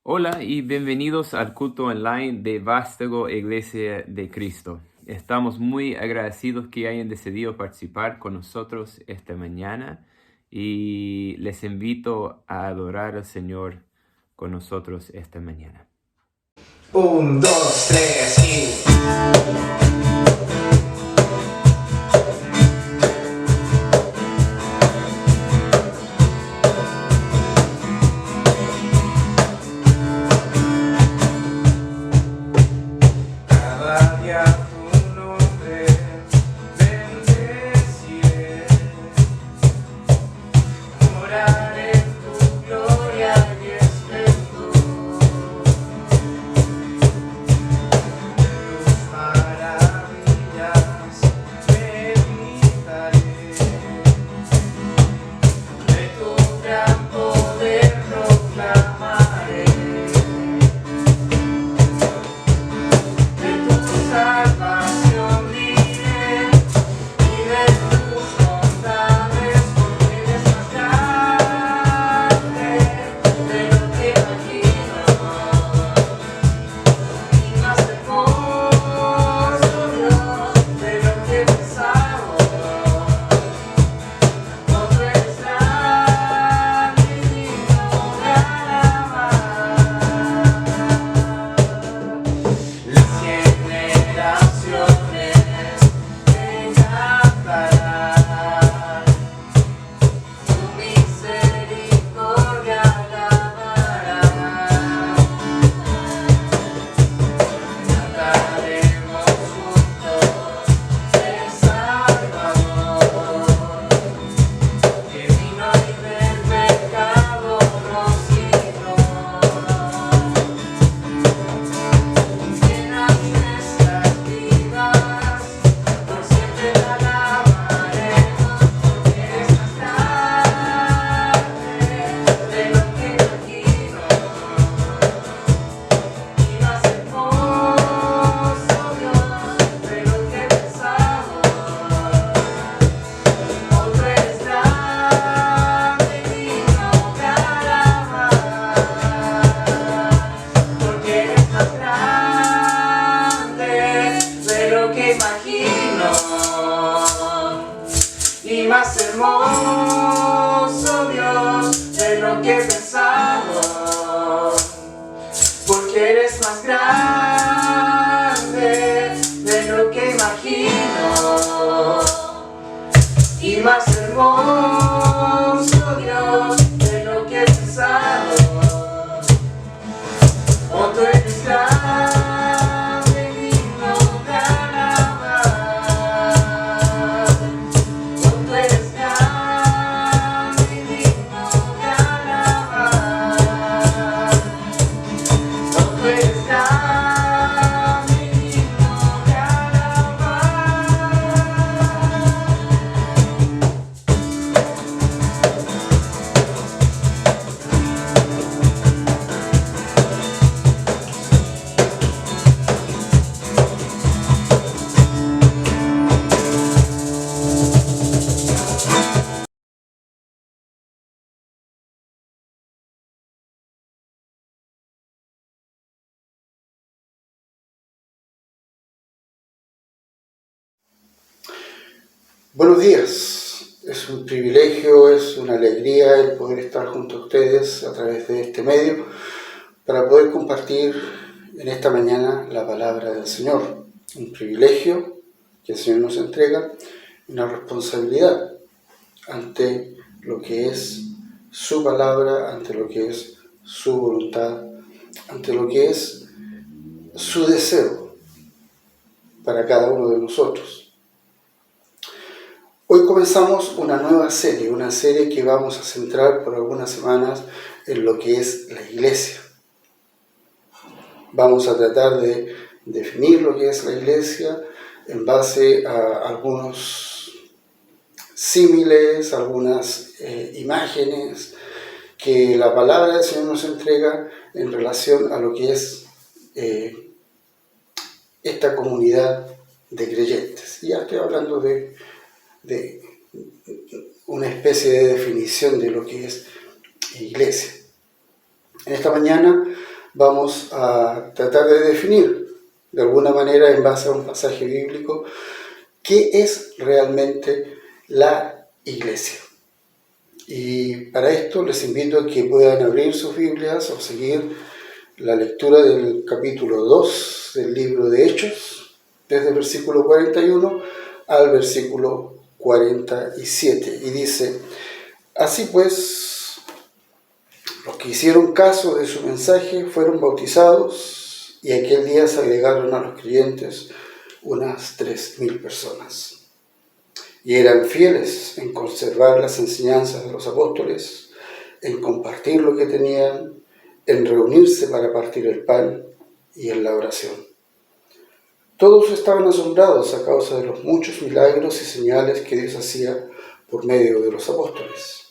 Hola y bienvenidos al culto online de Vástago Iglesia de Cristo. Estamos muy agradecidos que hayan decidido participar con nosotros esta mañana y les invito a adorar al Señor con nosotros esta mañana. 1, 2, 3 y... Cada día tu nombre bendeciré, moraré en tu gloria y esplendor. Tus maravillas meditaré, de tu gran poder proclamaré. Salvación diré y de tus bondades, porque eres más grande de lo que imagino y más hermoso, Dios, de lo que pensaba. Oh, tú eres grande y digno de alabar. Las generaciones te cantarán, tu misericordia alabarán. Cantaremos juntos el Salvador, que vino y del pecado nos libró. Llena nuestras vidas, por siempre te alabaremos, porque eres más grande de lo que imagino y más hermoso, Dios, de lo que pensamos. Oh, tú eres grande y digno de alabar, porque eres más grande de lo que imagino y más hermoso, Dios, de lo que pensamos, porque eres más grande de lo que imagino y más hermoso, Dios, de lo que pensamos. Oh, tú eres grande y digno de alabar. Oh, tú eres grande y digno de alabar. Oh, tú eres grande y digno de Buenos días, es un privilegio, es una alegría el poder estar junto a ustedes a través de este medio para poder compartir en esta mañana la palabra del Señor. Un privilegio que el Señor nos entrega, una responsabilidad ante lo que es su palabra, ante lo que es su voluntad, ante lo que es su deseo para cada uno de nosotros. Hoy comenzamos una nueva serie, una serie que vamos a centrar por algunas semanas en lo que es la iglesia. Vamos a tratar de definir lo que es la iglesia en base a algunos símiles, algunas imágenes que la palabra del Señor nos entrega en relación a lo que es esta comunidad de creyentes. Ya estoy hablando de una especie de definición de lo que es iglesia. En esta mañana vamos a tratar de definir, de alguna manera, en base a un pasaje bíblico, qué es realmente la iglesia. Y para esto les invito a que puedan abrir sus Biblias o seguir la lectura del capítulo 2 del libro de Hechos, desde el versículo 41 al versículo 47. Y dice: así pues, los que hicieron caso de su mensaje fueron bautizados, y aquel día se agregaron a los creyentes unas 3.000 personas. Y eran fieles en conservar las enseñanzas de los apóstoles, en compartir lo que tenían, en reunirse para partir el pan y en la oración. Todos estaban asombrados a causa de los muchos milagros y señales que Dios hacía por medio de los apóstoles.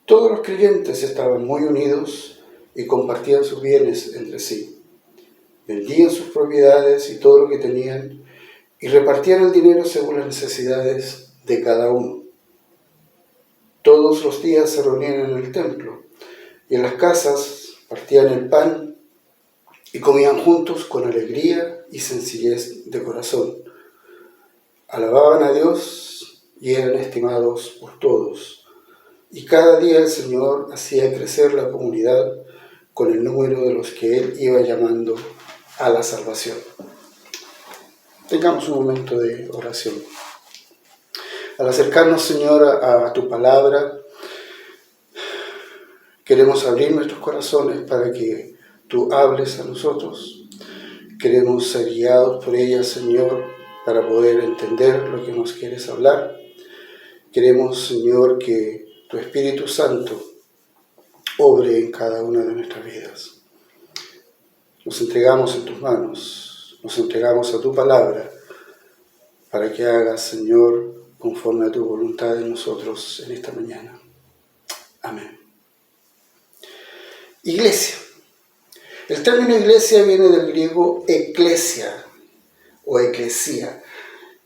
Todos los creyentes estaban muy unidos y compartían sus bienes entre sí. Vendían sus propiedades y todo lo que tenían y repartían el dinero según las necesidades de cada uno. Todos los días se reunían en el templo y en las casas partían el pan y comían juntos con alegría y sencillez de corazón. Alababan a Dios y eran estimados por todos. Y cada día el Señor hacía crecer la comunidad con el número de los que Él iba llamando a la salvación. Tengamos un momento de oración. Al acercarnos, Señor, a tu palabra, queremos abrir nuestros corazones para que tú hables a nosotros. Queremos ser guiados por ella, Señor, para poder entender lo que nos quieres hablar. Queremos, Señor, que tu Espíritu Santo obre en cada una de nuestras vidas. Nos entregamos en tus manos, nos entregamos a tu palabra, para que hagas, Señor, conforme a tu voluntad en nosotros en esta mañana. Amén. Iglesia. El término iglesia viene del griego eklesia o eclesía,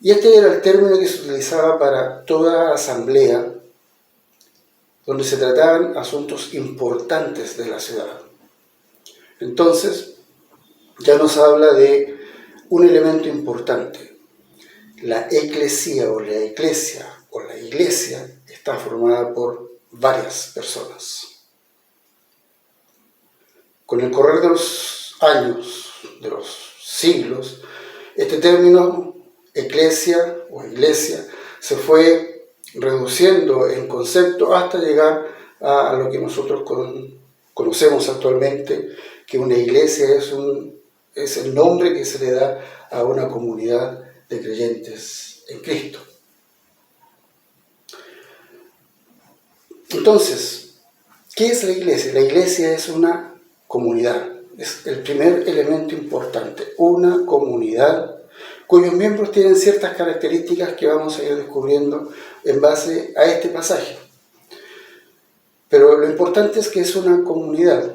y este era el término que se utilizaba para toda asamblea donde se trataban asuntos importantes de la ciudad. Entonces, ya nos habla de un elemento importante. La eclesía o la iglesia o la iglesia está formada por varias personas. Con el correr de los años, de los siglos, este término eclesia o iglesia se fue reduciendo en concepto hasta llegar a lo que nosotros conocemos actualmente, que una iglesia es el nombre que se le da a una comunidad de creyentes en Cristo. Entonces, ¿qué es la iglesia? La iglesia es una comunidad, es el primer elemento importante, una comunidad cuyos miembros tienen ciertas características que vamos a ir descubriendo en base a este pasaje. Pero lo importante es que es una comunidad.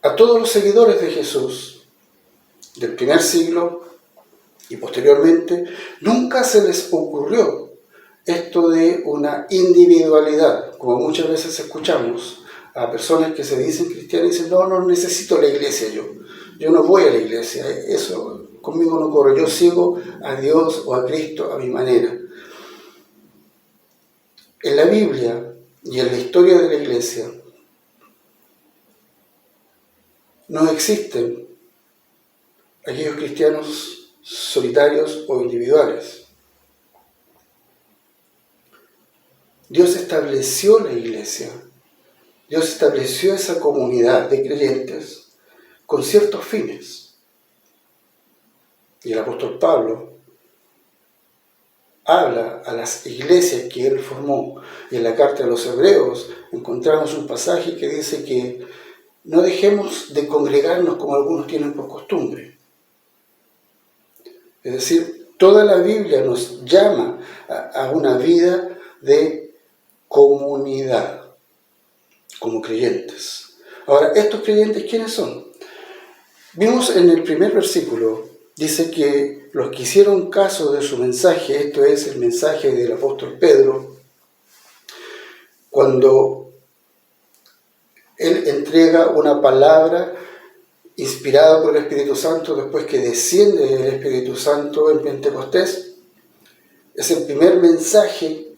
A todos los seguidores de Jesús del primer siglo y posteriormente, nunca se les ocurrió esto de una individualidad, como muchas veces escuchamos a personas que se dicen cristianas y dicen: no necesito la iglesia, yo no voy a la iglesia, eso conmigo no corre, yo sigo a Dios o a Cristo a mi manera. En la Biblia y en la historia de la iglesia no existen aquellos cristianos solitarios o individuales. Dios estableció la iglesia, Dios estableció esa comunidad de creyentes con ciertos fines. Y el apóstol Pablo habla a las iglesias que él formó. Y en la carta a los Hebreos encontramos un pasaje que dice que no dejemos de congregarnos como algunos tienen por costumbre. Es decir, Toda la Biblia nos llama a una vida de comunidad, como creyentes. Ahora, ¿estos creyentes quiénes son? Vimos en el primer versículo, dice que los que hicieron caso de su mensaje, esto es el mensaje del apóstol Pedro, cuando él entrega una palabra inspirada por el Espíritu Santo después que desciende el Espíritu Santo en Pentecostés, es el primer mensaje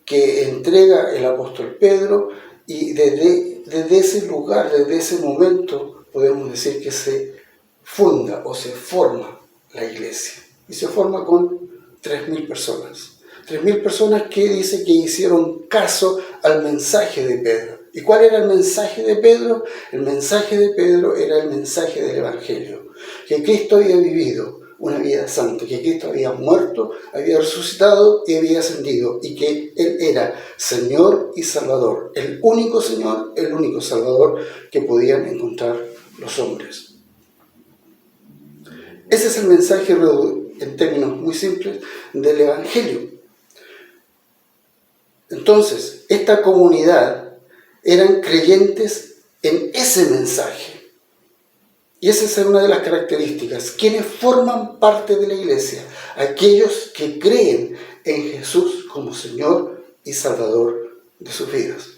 que entrega el apóstol Pedro, y desde ese lugar, desde ese momento, podemos decir que se funda o se forma la iglesia. Y se forma con 3.000 personas. 3.000 personas que dice que hicieron caso al mensaje de Pedro. ¿Y cuál era el mensaje de Pedro? El mensaje de Pedro era el mensaje del Evangelio. Que Cristo había vivido una vida santa, que Cristo había muerto, había resucitado y había ascendido, y que Él era Señor y Salvador, el único Señor, el único Salvador que podían encontrar los hombres. Ese es el mensaje, en términos muy simples, del Evangelio. Entonces, esta comunidad eran creyentes en ese mensaje. Y esa es una de las características. ¿Quiénes forman parte de la iglesia? Aquellos que creen en Jesús como Señor y Salvador de sus vidas.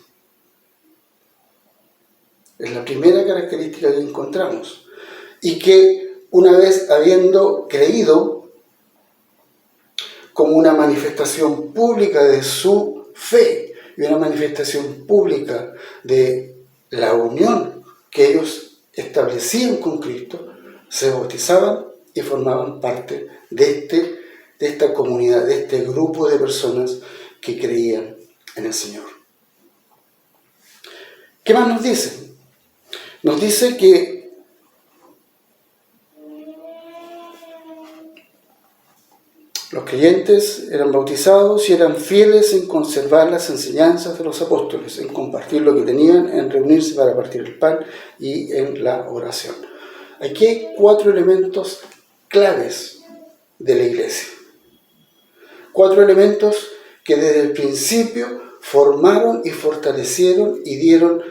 Es la primera característica que encontramos. Y que una vez habiendo creído, como una manifestación pública de su fe y una manifestación pública de la unión que ellos establecían con Cristo, se bautizaban y formaban parte de esta comunidad, de este grupo de personas que creían en el Señor. ¿Qué más nos dice? Nos dice que los creyentes eran bautizados y eran fieles en conservar las enseñanzas de los apóstoles, en compartir lo que tenían, en reunirse para partir el pan y en la oración. Aquí hay 4 elementos claves de la iglesia. 4 elementos que desde el principio formaron y fortalecieron y dieron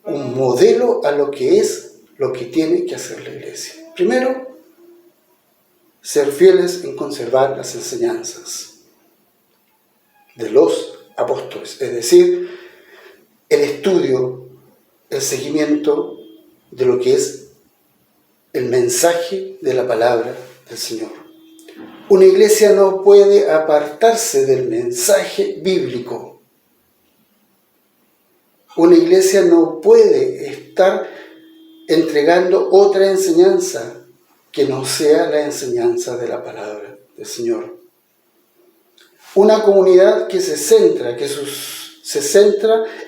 un modelo a lo que tiene que hacer la iglesia. Primero, ser fieles en conservar las enseñanzas de los apóstoles, es decir, el estudio, el seguimiento de lo que es el mensaje de la palabra del Señor. Una iglesia no puede apartarse del mensaje bíblico. Una iglesia no puede estar entregando otra enseñanza que no sea la enseñanza de la palabra del Señor. Una comunidad que se centra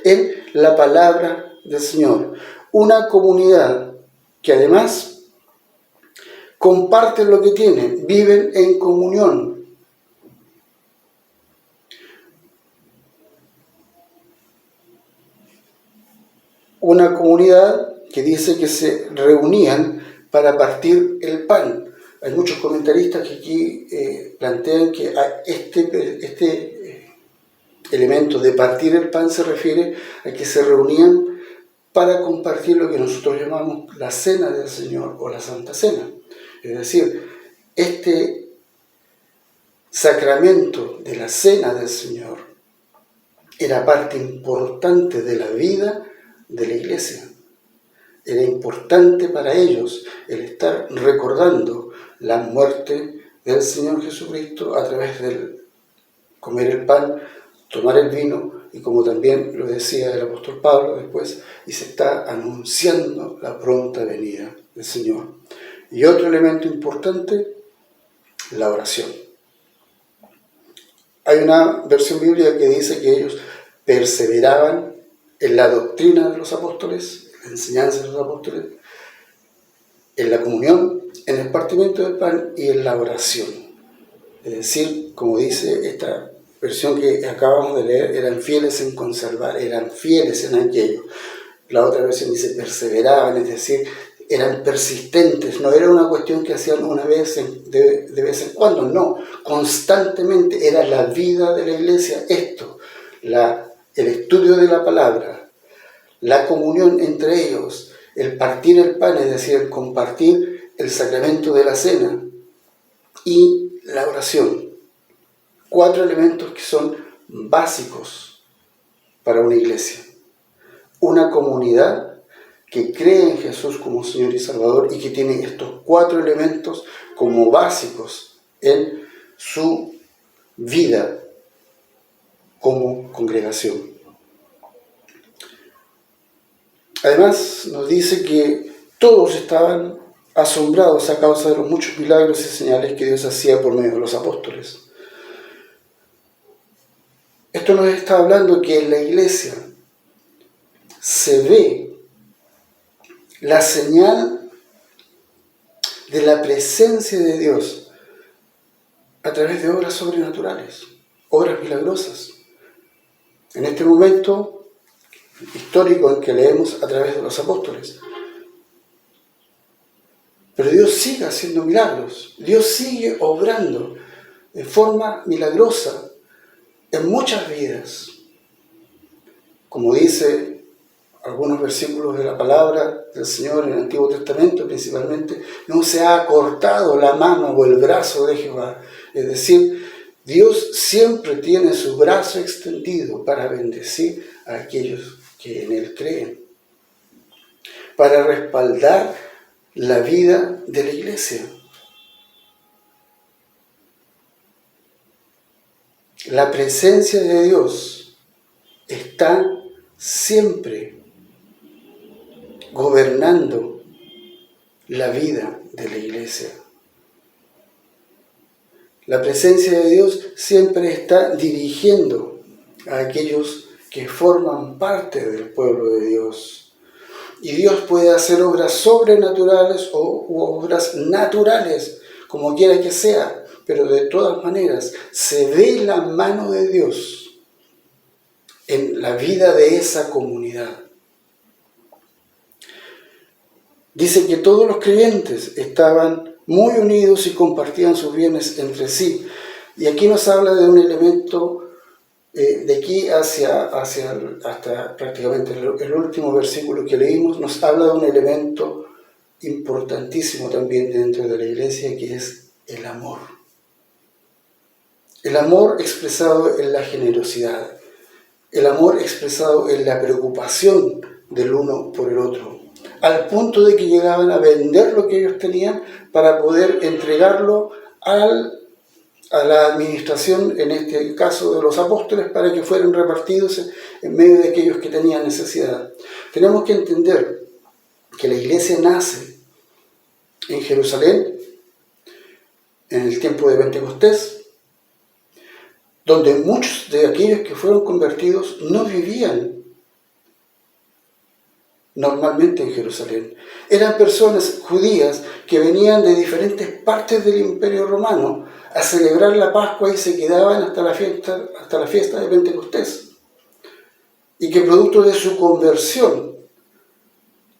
en la palabra del Señor. Una comunidad que además comparten lo que tienen, viven en comunión. Una comunidad que dice que se reunían para partir el pan. Hay muchos comentaristas que aquí plantean que a este elemento de partir el pan se refiere a que se reunían para compartir lo que nosotros llamamos la cena del Señor o la Santa Cena. Es decir, este sacramento de la cena del Señor era parte importante de la vida de la iglesia. Era importante para ellos el estar recordando la muerte del Señor Jesucristo a través del comer el pan, tomar el vino, y como también lo decía el apóstol Pablo después, y se está anunciando la pronta venida del Señor. Y otro elemento importante, la oración. Hay una versión bíblica que dice que ellos perseveraban en la doctrina de los apóstoles, la enseñanza de los apóstoles, en la comunión, en el partimiento del pan y en la oración. Es decir, como dice esta versión que acabamos de leer, eran fieles en conservar, eran fieles en aquello. La otra versión dice perseveraban, es decir, eran persistentes, no era una cuestión que hacían una vez de vez en cuando, no, constantemente era la vida de la iglesia esto, el estudio de la palabra, la comunión entre ellos, el partir el pan, es decir, el compartir el sacramento de la cena y la oración. 4 elementos que son básicos para una iglesia. Una comunidad que cree en Jesús como Señor y Salvador y que tiene estos 4 elementos como básicos en su vida como congregación. Además, nos dice que todos estaban asombrados a causa de los muchos milagros y señales que Dios hacía por medio de los apóstoles. Esto nos está hablando que en la iglesia se ve la señal de la presencia de Dios a través de obras sobrenaturales, obras milagrosas. En este momento histórico en que leemos a través de los apóstoles. Pero Dios sigue haciendo milagros, Dios sigue obrando de forma milagrosa en muchas vidas. Como dice algunos versículos de la palabra del Señor en el Antiguo Testamento principalmente, no se ha cortado la mano o el brazo de Jehová. Es decir, Dios siempre tiene su brazo extendido para bendecir a aquellos que en Él creen, para respaldar la vida de la iglesia. La presencia de Dios está siempre gobernando la vida de la iglesia. La presencia de Dios siempre está dirigiendo a aquellos que forman parte del pueblo de Dios. Y Dios puede hacer obras sobrenaturales u obras naturales, como quiera que sea, pero de todas maneras se ve la mano de Dios en la vida de esa comunidad. Dice que todos los creyentes estaban muy unidos y compartían sus bienes entre sí. Y aquí nos habla de un elemento de aquí hasta prácticamente el último versículo que leímos, nos habla de un elemento importantísimo también dentro de la iglesia, que es el amor. El amor expresado en la generosidad, el amor expresado en la preocupación del uno por el otro, al punto de que llegaban a vender lo que ellos tenían para poder entregarlo a la administración, en este caso de los apóstoles, para que fueran repartidos en medio de aquellos que tenían necesidad. Tenemos que entender que la iglesia nace en Jerusalén, en el tiempo de Pentecostés, donde muchos de aquellos que fueron convertidos no vivían normalmente en Jerusalén. Eran personas judías que venían de diferentes partes del Imperio Romano a celebrar la Pascua y se quedaban hasta la fiesta de Pentecostés. Y que producto de su conversión,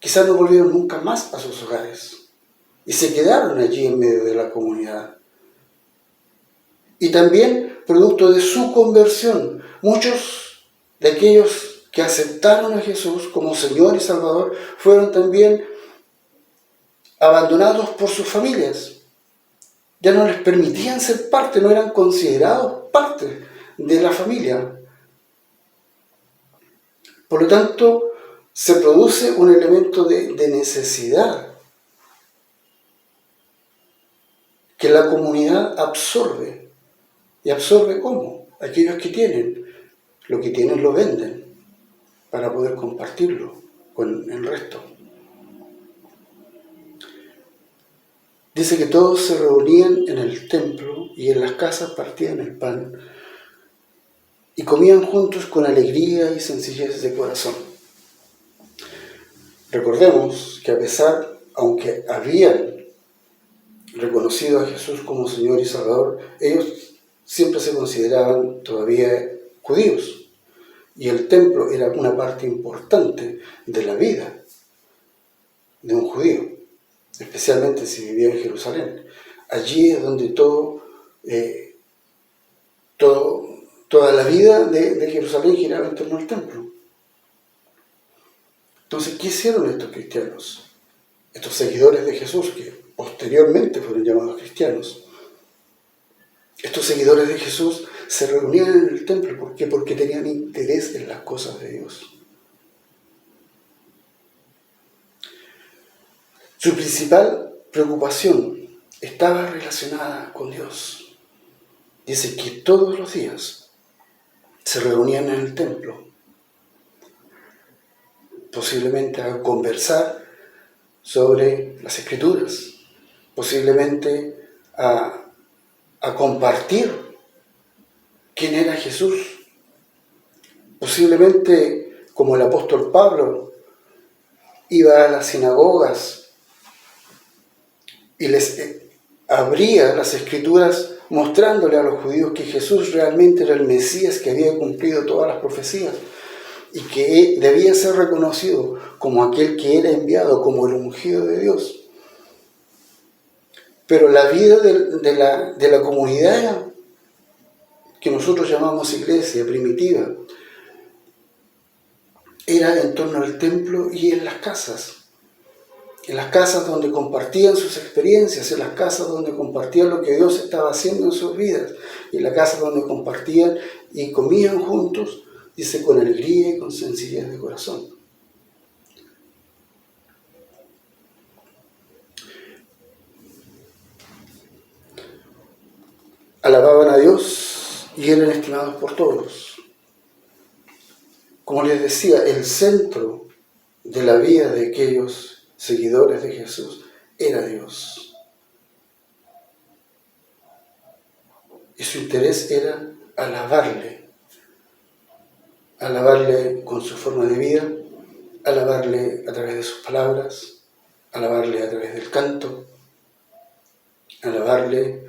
quizás no volvieron nunca más a sus hogares. Y se quedaron allí en medio de la comunidad. Y también, producto de su conversión, muchos de aquellos que aceptaron a Jesús como Señor y Salvador fueron también abandonados por sus familias. Ya no les permitían ser parte, no eran considerados parte de la familia. Por lo tanto, se produce un elemento de necesidad que la comunidad absorbe. ¿Y absorbe cómo? Aquellos que tienen. Lo que tienen lo venden para poder compartirlo con el resto. Dice que todos se reunían en el templo y en las casas partían el pan y comían juntos con alegría y sencillez de corazón. Recordemos que aunque habían reconocido a Jesús como Señor y Salvador, ellos siempre se consideraban todavía judíos. Y el templo era una parte importante de la vida de un judío. especialmente si vivía en Jerusalén. Allí es donde toda la vida de Jerusalén giraba en torno al templo. Entonces, ¿qué hicieron estos cristianos? Estos seguidores de Jesús, que posteriormente fueron llamados cristianos. Estos seguidores de Jesús se reunían en el templo. ¿Por qué? Porque tenían interés en las cosas de Dios. Su principal preocupación estaba relacionada con Dios. Dice que todos los días se reunían en el templo, posiblemente a conversar sobre las Escrituras, posiblemente a compartir quién era Jesús, posiblemente como el apóstol Pablo iba a las sinagogas y les abría las Escrituras mostrándole a los judíos que Jesús realmente era el Mesías que había cumplido todas las profecías y que debía ser reconocido como aquel que era enviado, como el ungido de Dios. Pero la vida de la comunidad que nosotros llamamos iglesia primitiva era en torno al templo y en las casas donde compartían sus experiencias, en las casas donde compartían lo que Dios estaba haciendo en sus vidas, y en las casas donde compartían y comían juntos, dice, con alegría y con sencillez de corazón. Alababan a Dios y eran estimados por todos. Como les decía, el centro de la vida de aquellos seguidores de Jesús era Dios. Y su interés era alabarle con su forma de vida, alabarle a través de sus palabras, alabarle a través del canto, alabarle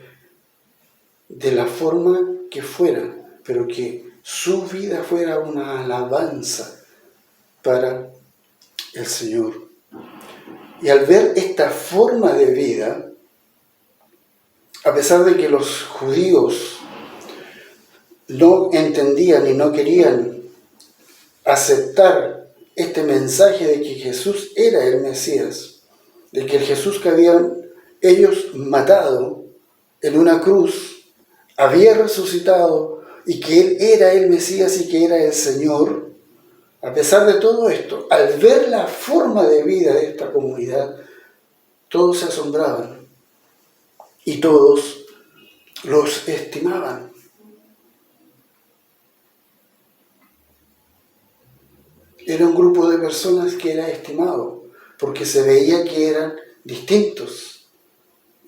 de la forma que fuera, pero que su vida fuera una alabanza para el Señor. Y al ver esta forma de vida, a pesar de que los judíos no entendían y no querían aceptar este mensaje de que Jesús era el Mesías, de que el Jesús que habían ellos matado en una cruz había resucitado y que Él era el Mesías y que era el Señor, a pesar de todo esto, al ver la forma de vida de esta comunidad, todos se asombraban y todos los estimaban. Era un grupo de personas que era estimado, porque se veía que eran distintos.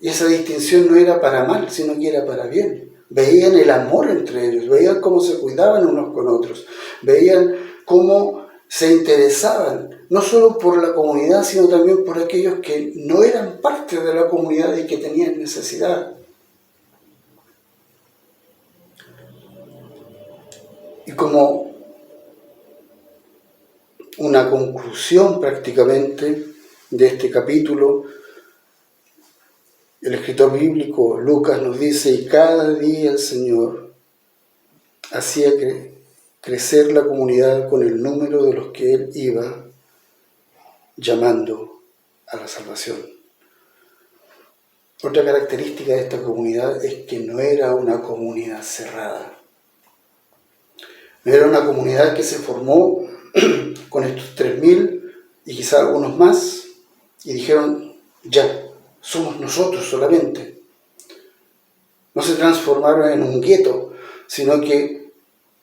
Y esa distinción no era para mal, sino que era para bien. Veían el amor entre ellos, veían cómo se cuidaban unos con otros, veían cómo se interesaban, no solo por la comunidad, sino también por aquellos que no eran parte de la comunidad y que tenían necesidad. Y como una conclusión prácticamente de este capítulo, el escritor bíblico Lucas nos dice: y cada día el Señor hacía crecer la comunidad con el número de los que Él iba llamando a la salvación. Otra característica de esta comunidad es que no era una comunidad cerrada. No era una comunidad que se formó con estos 3.000 y quizá algunos más y dijeron: ya, somos nosotros solamente. No se transformaron en un gueto, sino que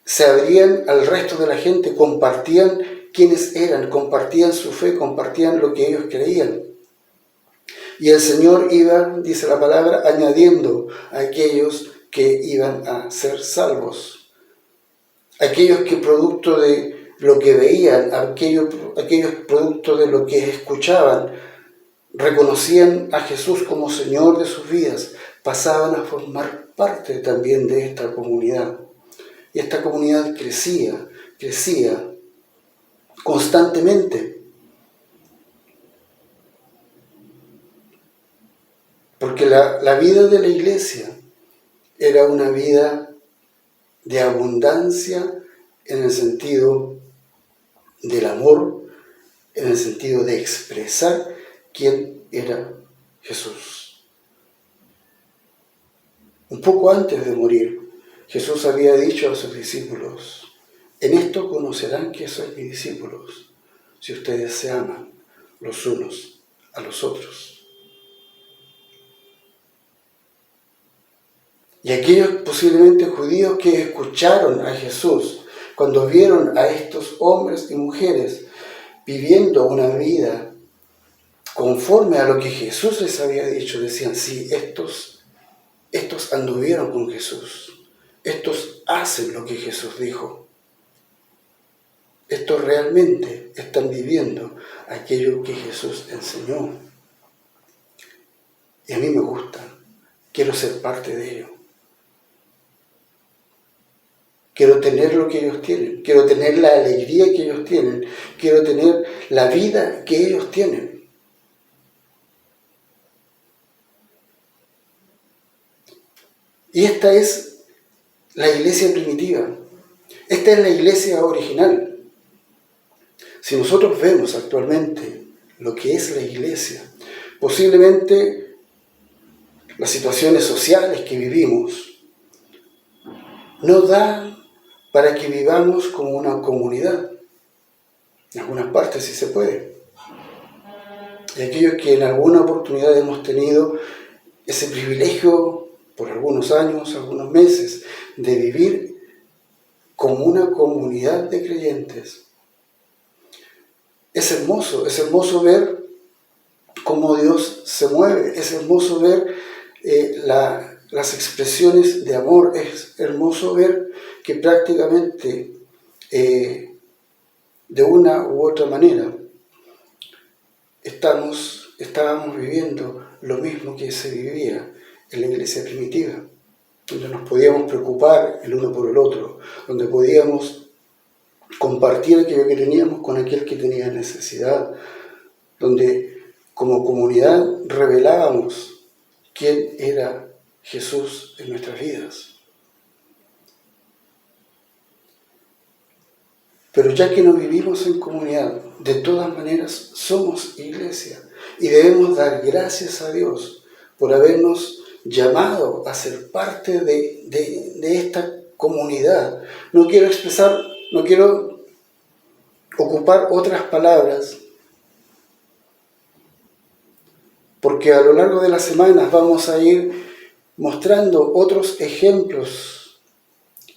se abrían al resto de la gente, compartían quiénes eran, compartían su fe, compartían lo que ellos creían. Y el Señor iba, dice la palabra, añadiendo a aquellos que iban a ser salvos. Aquellos que producto de lo que veían, aquellos producto de lo que escuchaban, reconocían a Jesús como Señor de sus vidas, pasaban a formar parte también de esta comunidad. Y esta comunidad crecía constantemente. Porque la vida de la iglesia era una vida de abundancia en el sentido del amor, en el sentido de expresar quién era Jesús. Un poco antes de morir, Jesús había dicho a sus discípulos: en esto conocerán que sois mis discípulos, si ustedes se aman los unos a los otros. Y aquellos posiblemente judíos que escucharon a Jesús, cuando vieron a estos hombres y mujeres viviendo una vida conforme a lo que Jesús les había dicho, decían: sí, estos anduvieron con Jesús, estos hacen lo que Jesús dijo, estos realmente están viviendo aquello que Jesús enseñó. Y a mí me gusta, quiero ser parte de ello. Quiero tener lo que ellos tienen, quiero tener la alegría que ellos tienen, quiero tener la vida que ellos tienen. Y esta es la iglesia primitiva, esta es la iglesia original. Si nosotros vemos actualmente lo que es la iglesia, posiblemente las situaciones sociales que vivimos no da para que vivamos como una comunidad. En algunas partes sí se puede. Y aquellos que en alguna oportunidad hemos tenido ese privilegio por algunos años, algunos meses, de vivir como una comunidad de creyentes, es hermoso ver cómo Dios se mueve, es hermoso ver las expresiones de amor, es hermoso ver que prácticamente de una u otra manera estábamos viviendo lo mismo que se vivía en la iglesia primitiva, donde nos podíamos preocupar el uno por el otro, donde podíamos compartir aquello que teníamos con aquel que tenía necesidad, donde como comunidad revelábamos quién era Jesús en nuestras vidas. Pero ya que no vivimos en comunidad, de todas maneras somos iglesia y debemos dar gracias a Dios por habernos llamado a ser parte de esta comunidad. No quiero ocupar otras palabras, porque a lo largo de las semanas vamos a ir mostrando otros ejemplos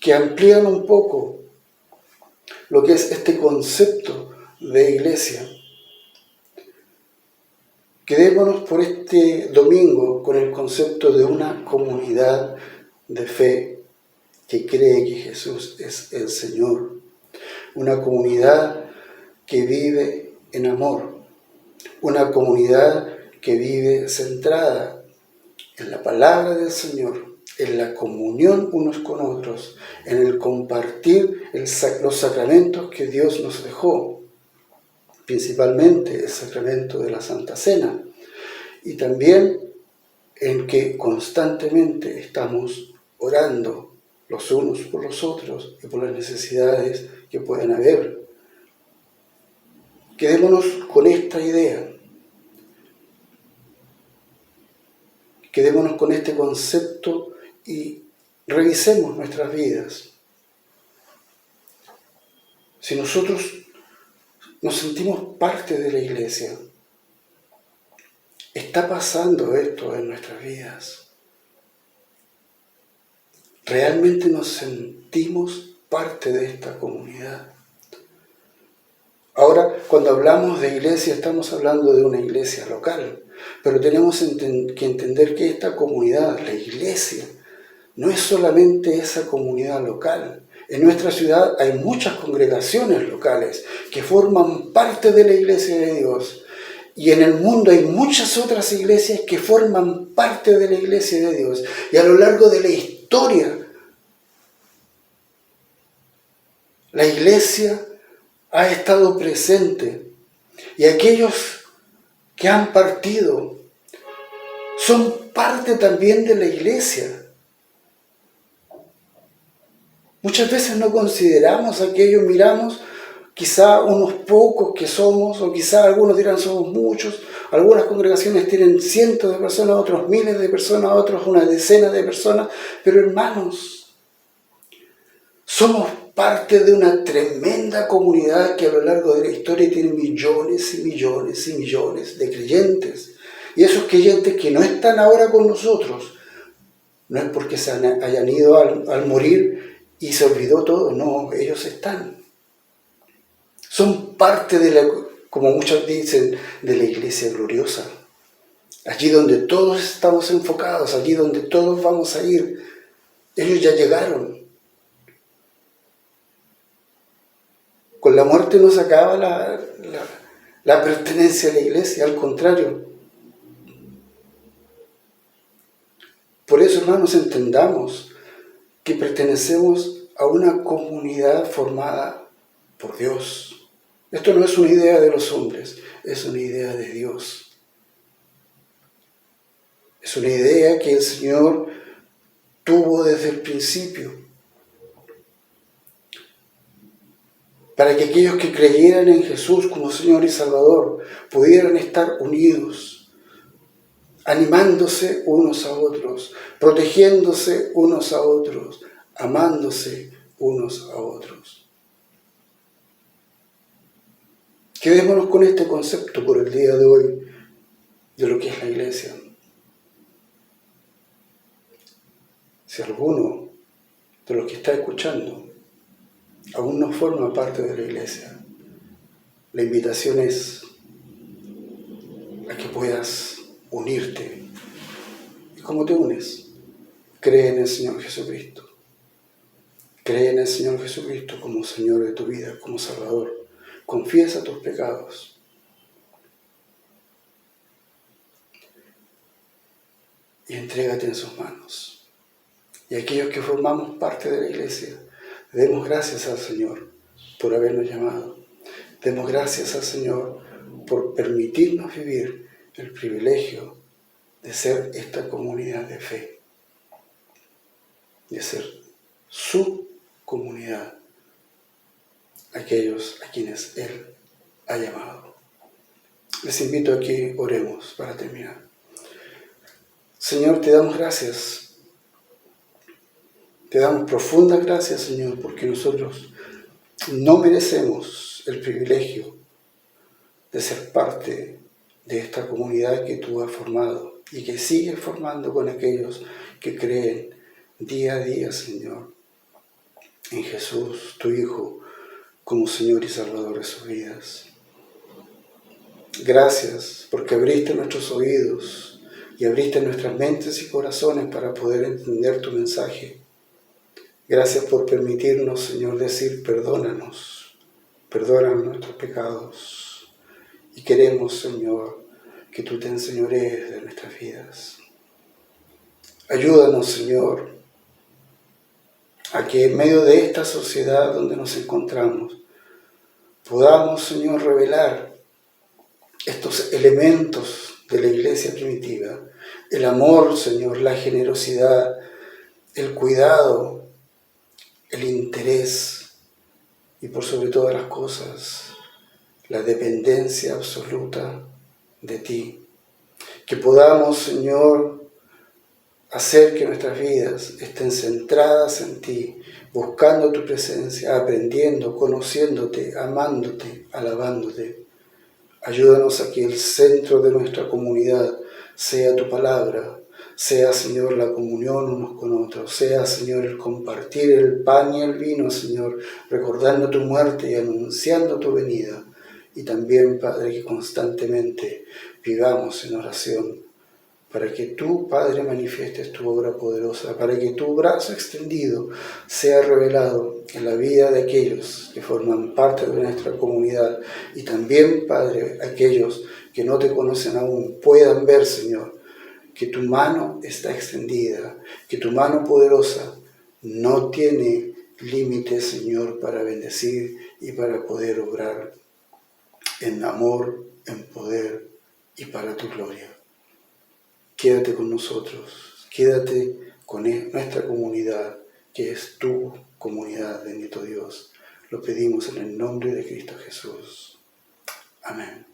que amplían un poco lo que es este concepto de iglesia. Quedémonos por este domingo con el concepto de una comunidad de fe que cree que Jesús es el Señor. Una comunidad que vive en amor. Una comunidad que vive centrada en la palabra del Señor, en la comunión unos con otros, en el compartir los sacramentos que Dios nos dejó, principalmente el sacramento de la Santa Cena, y también en que constantemente estamos orando los unos por los otros y por las necesidades que puedan haber. Quedémonos con esta idea. Quedémonos con este concepto y revisemos nuestras vidas. Si nosotros nos sentimos parte de la iglesia, ¿está pasando esto en nuestras vidas? ¿Realmente nos sentimos parte de esta comunidad? Ahora, cuando hablamos de iglesia, estamos hablando de una iglesia local, pero tenemos que entender que esta comunidad, la iglesia, no es solamente esa comunidad local. En nuestra ciudad hay muchas congregaciones locales que forman parte de la iglesia de Dios. Y en el mundo hay muchas otras iglesias que forman parte de la iglesia de Dios. Y a lo largo de la historia, la iglesia ha estado presente. Y aquellos que han partido son parte también de la iglesia. Muchas veces no consideramos aquello, miramos quizá unos pocos que somos, o quizá algunos dirán somos muchos. Algunas congregaciones tienen cientos de personas, otros miles de personas, otros una decena de personas. Pero hermanos, somos parte de una tremenda comunidad que a lo largo de la historia tiene millones y millones y millones de creyentes. Y esos creyentes que no están ahora con nosotros, no es porque se hayan ido al morir y se olvidó todo, no, ellos están. Son parte de la, como muchos dicen, de la iglesia gloriosa. Allí donde todos estamos enfocados, allí donde todos vamos a ir. Ellos ya llegaron. Con la muerte no se acaba la pertenencia a la iglesia, al contrario. Por eso, hermanos, entendamos que pertenecemos a una comunidad formada por Dios. Esto no es una idea de los hombres, es una idea de Dios. Es una idea que el Señor tuvo desde el principio, para que aquellos que creyeran en Jesús como Señor y Salvador pudieran estar unidos, animándose unos a otros, protegiéndose unos a otros, amándose unos a otros. Quedémonos con este concepto por el día de hoy de lo que es la iglesia. Si alguno de los que está escuchando aún no forma parte de la iglesia, la invitación es a que puedas unirte. ¿Y cómo te unes? Cree en el Señor Jesucristo. Cree en el Señor Jesucristo como Señor de tu vida, como Salvador. Confiesa tus pecados. Y entrégate en sus manos. Y aquellos que formamos parte de la iglesia, demos gracias al Señor por habernos llamado. Demos gracias al Señor por permitirnos vivir el privilegio de ser esta comunidad de fe, de ser su comunidad, aquellos a quienes Él ha llamado. Les invito a que oremos para terminar. Señor, te damos gracias. Te damos profundas gracias, Señor, porque nosotros no merecemos el privilegio de ser parte de esta comunidad que tú has formado y que sigues formando con aquellos que creen día a día, Señor, en Jesús, tu Hijo, como Señor y Salvador de sus vidas. Gracias porque abriste nuestros oídos y abriste nuestras mentes y corazones para poder entender tu mensaje. Gracias por permitirnos, Señor, decir perdónanos nuestros pecados. Y queremos, Señor, que tú te enseñorees de nuestras vidas. Ayúdanos, Señor, a que en medio de esta sociedad donde nos encontramos, podamos, Señor, revelar estos elementos de la iglesia primitiva. El amor, Señor, la generosidad, el cuidado, el interés y por sobre todas las cosas, la dependencia absoluta de ti. Que podamos, Señor, hacer que nuestras vidas estén centradas en ti, buscando tu presencia, aprendiendo, conociéndote, amándote, alabándote. Ayúdanos a que el centro de nuestra comunidad sea tu palabra, sea, Señor, la comunión unos con otros, sea, Señor, el compartir el pan y el vino, Señor, recordando tu muerte y anunciando tu venida. Y también, Padre, que constantemente vivamos en oración, para que tú, Padre, manifiestes tu obra poderosa, para que tu brazo extendido sea revelado en la vida de aquellos que forman parte de nuestra comunidad, y también, Padre, aquellos que no te conocen aún puedan ver, Señor, que tu mano está extendida, que tu mano poderosa no tiene límites, Señor, para bendecir y para poder obrar en amor, en poder y para tu gloria. quédate con nosotros, quédate con nuestra comunidad, que es tu comunidad, bendito Dios. Lo pedimos en el nombre de Cristo Jesús. Amén.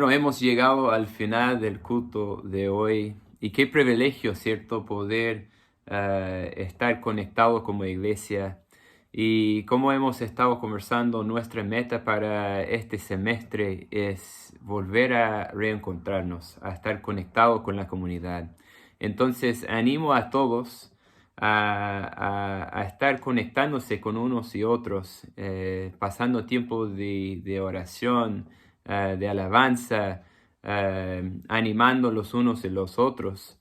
bueno, hemos llegado al final del culto de hoy y qué privilegio, ¿cierto?, poder estar conectados como iglesia. Y como hemos estado conversando, nuestra meta para este semestre es volver a reencontrarnos, a estar conectados con la comunidad. Entonces, animo a todos a estar conectándose con unos y otros, pasando tiempo de oración, de alabanza, animando los unos y los otros.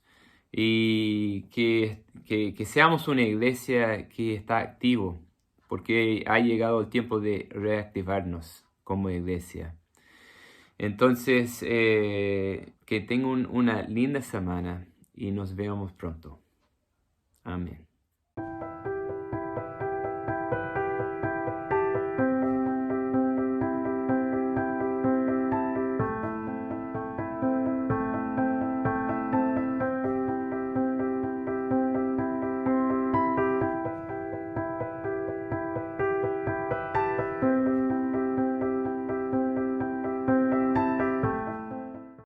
Y que seamos una iglesia que está activo, porque ha llegado el tiempo de reactivarnos como iglesia. Entonces, que tengan una linda semana y nos vemos pronto. Amén.